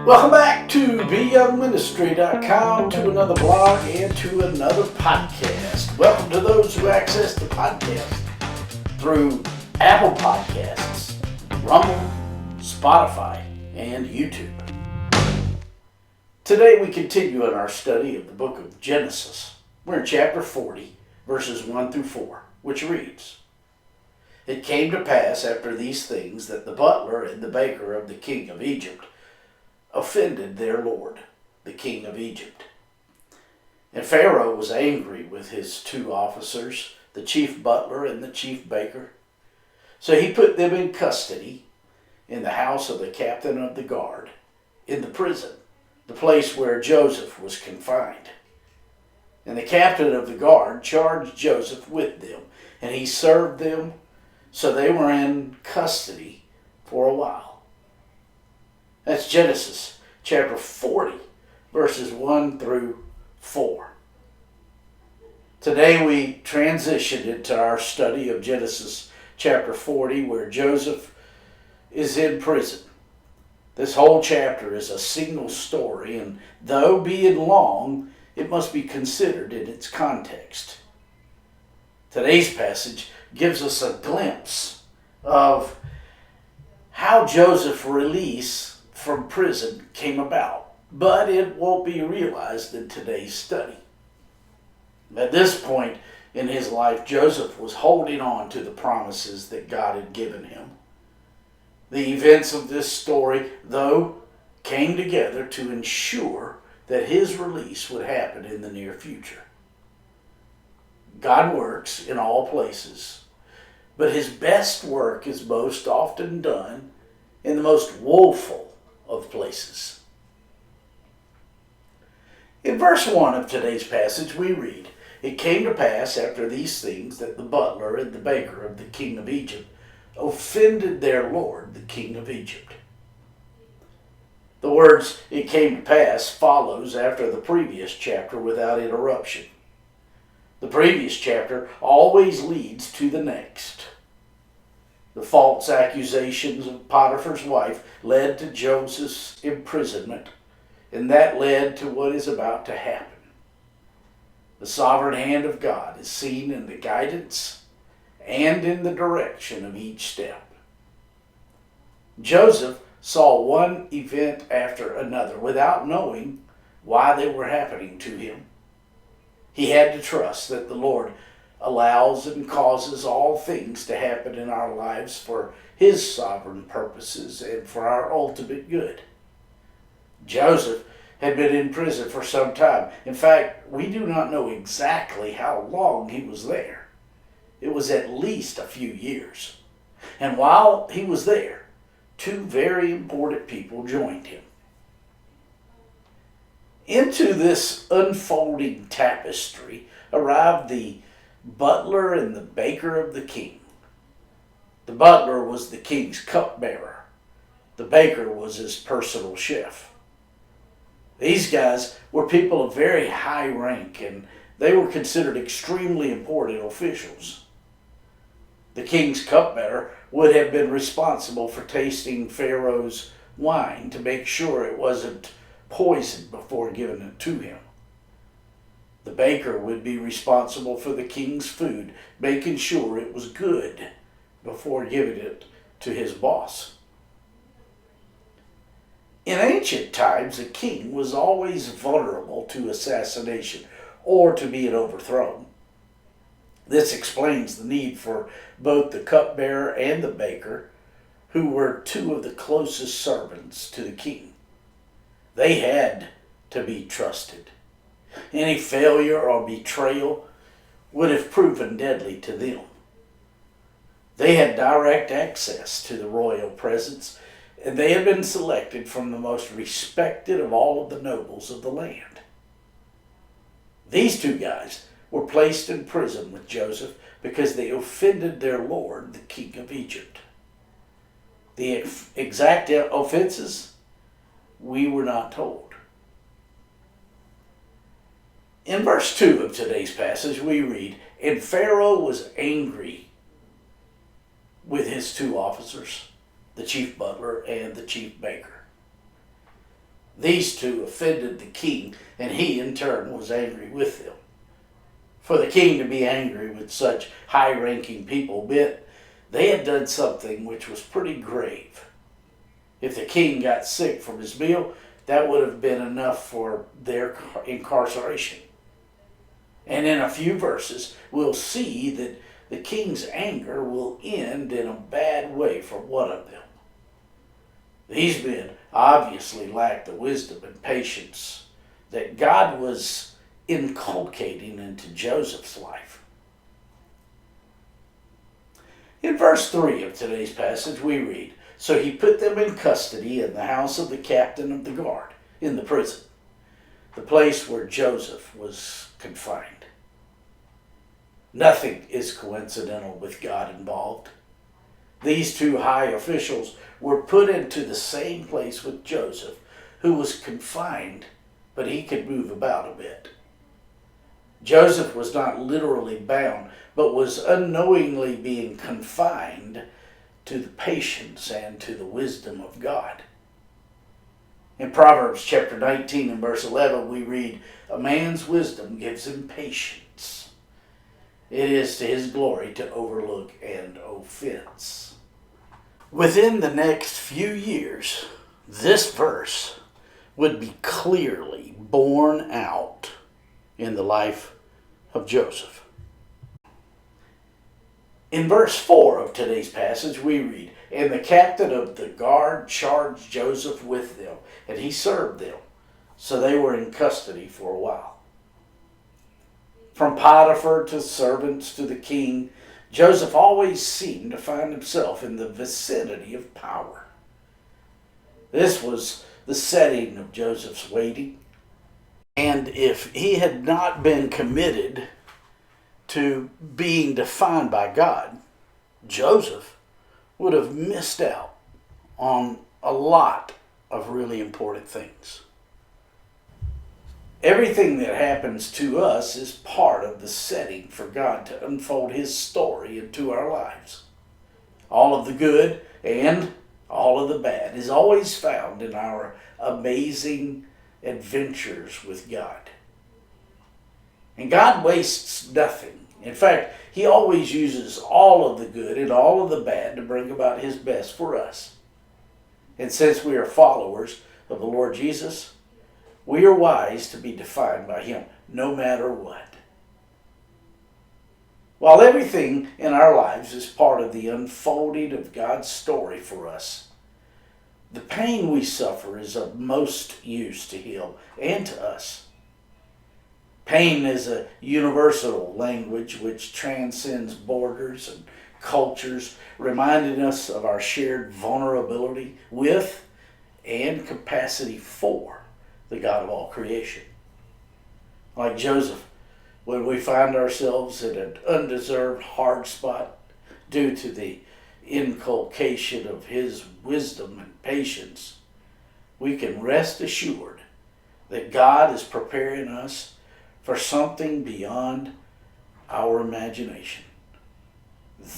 Welcome back to BYoungMinistry.com, to another blog and to another podcast. Welcome to those who access the podcast through Apple Podcasts, Rumble, Spotify, and YouTube. Today we continue in our study of the book of Genesis. We're in chapter 40, verses 1 through 4, which reads, "It came to pass after these things that the butler and the baker of the king of Egypt offended their lord, the king of Egypt. And Pharaoh was angry with his two officers, the chief butler and the chief baker. So he put them in custody in the house of the captain of the guard, in the prison, the place where Joseph was confined. And the captain of the guard charged Joseph with them, and he served them, so they were in custody for a while." That's Genesis chapter 40, verses 1 through 4. Today we transition into our study of Genesis chapter 40, where Joseph is in prison. This whole chapter is a single story, and though being long, it must be considered in its context. Today's passage gives us a glimpse of how Joseph's release from prison came about, but it won't be realized in today's study. At this point in his life, Joseph was holding on to the promises that God had given him. The events of this story, though, came together to ensure that his release would happen in the near future. God works in all places, but his best work is most often done in the most woeful of places. In verse 1 of today's passage we read, "It came to pass after these things that the butler and the baker of the king of Egypt offended their lord, the king of Egypt." The words "it came to pass" follows after the previous chapter without interruption. The previous chapter always leads to the next. The false accusations of Potiphar's wife led to Joseph's imprisonment, and that led to what is about to happen. The sovereign hand of God is seen in the guidance and in the direction of each step. Joseph saw one event after another without knowing why they were happening to him. He had to trust that the Lord allows and causes all things to happen in our lives for his sovereign purposes and for our ultimate good. Joseph had been in prison for some time. In fact, we do not know exactly how long he was there. It was at least a few years. And while he was there, two very important people joined him. Into this unfolding tapestry arrived the butler and the baker of the king. The butler was the king's cupbearer. The baker was his personal chef. These guys were people of very high rank, and they were considered extremely important officials. The king's cupbearer would have been responsible for tasting Pharaoh's wine to make sure it wasn't poisoned before giving it to him. The baker would be responsible for the king's food, making sure it was good before giving it to his boss. In ancient times, a king was always vulnerable to assassination or to being overthrown. This explains the need for both the cupbearer and the baker, who were two of the closest servants to the king. They had to be trusted. Any failure or betrayal would have proven deadly to them. They had direct access to the royal presence, and they had been selected from the most respected of all of the nobles of the land. These two guys were placed in prison with Joseph because they offended their lord, the king of Egypt. The exact offenses, we were not told. In verse 2 of today's passage, we read, "And Pharaoh was angry with his two officers, the chief butler and the chief baker." These two offended the king, and he in turn was angry with them. For the king to be angry with such high-ranking people meant they had done something which was pretty grave. If the king got sick from his meal, that would have been enough for their incarceration. And in a few verses, we'll see that the king's anger will end in a bad way for one of them. These men obviously lacked the wisdom and patience that God was inculcating into Joseph's life. In verse 3 of today's passage, we read, "So he put them in custody in the house of the captain of the guard, in the prison, the place where Joseph was confined." Nothing is coincidental with God involved. These two high officials were put into the same place with Joseph, who was confined, but he could move about a bit. Joseph was not literally bound, but was unknowingly being confined to the patience and to the wisdom of God. In Proverbs chapter 19 and verse 11, we read, "A man's wisdom gives him patience. It is to his glory to overlook an offense." Within the next few years, this verse would be clearly borne out in the life of Joseph. In verse 4 of today's passage, we read, "And the captain of the guard charged Joseph with them, and he served them. So they were in custody for a while." From Potiphar to servants to the king, Joseph always seemed to find himself in the vicinity of power. This was the setting of Joseph's waiting. And if he had not been committed to being defined by God, Joseph would have missed out on a lot of really important things. Everything that happens to us is part of the setting for God to unfold his story into our lives. All of the good and all of the bad is always found in our amazing adventures with God. And God wastes nothing. In fact, he always uses all of the good and all of the bad to bring about his best for us. And since we are followers of the Lord Jesus, we are wise to be defined by him, no matter what. While everything in our lives is part of the unfolding of God's story for us, the pain we suffer is of most use to him and to us. Pain is a universal language which transcends borders and cultures, reminding us of our shared vulnerability with and capacity for the God of all creation. Like Joseph, when we find ourselves in an undeserved hard spot due to the inculcation of his wisdom and patience, we can rest assured that God is preparing us for something beyond our imagination.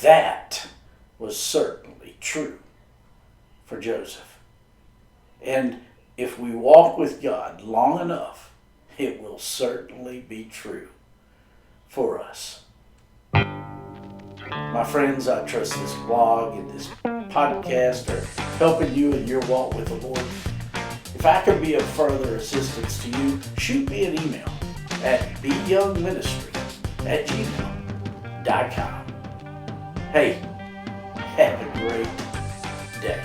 That was certainly true for Joseph. And if we walk with God long enough, it will certainly be true for us. My friends, I trust this blog and this podcast are helping you in your walk with the Lord. If I can be of further assistance to you, shoot me an email at BYoungMinistry@gmail.com. Hey, have a great day.